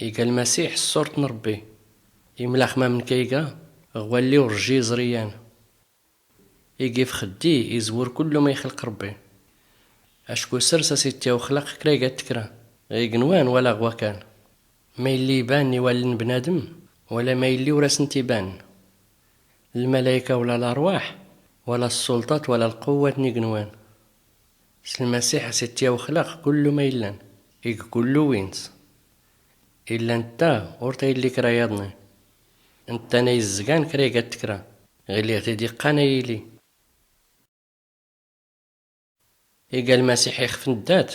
إيقا المسيح صورة ربي يملا خما من كيكا غوالي ورجي زريان يجي في خدي يزور كل ما يخلق ربي اشكو سرسا سيتي وخلق كريقة تكرا غيقنوان ولا غوا كان ما يلي يبان يوالن بنادم ولا ما يلي وراسن تيبان الملايكة ولا الأرواح ولا السلطات ولا القوة نيقنوان المسيح سيتي وخلق كل ما يلان كل وينس إلا انتا ورتا يلي كرايضني انت نيزقان كريقة تكرا غيلي غتيدي قانا يلي إيقا المسيح يخف ندات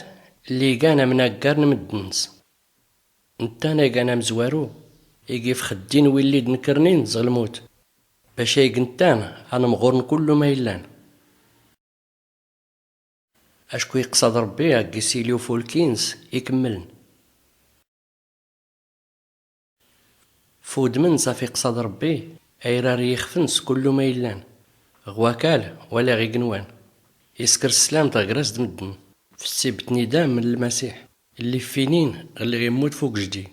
اللي كان مناقار نمدنس انتانا كان مزوارو يجي في خدين ويلي دنكرنين زغلموت باش يقنتان انا مغورن كل ما يلان اشكو يقصد ربي قسيليو فولكينز يكملن فود من صافي قصد ربي ايراري يخفنس كل ما يلان غواكال ولا غيقنوان يسكر السلام تغرس دمدن في السبت ندام من المسيح اللي فينين اللي غيموت فوق جدي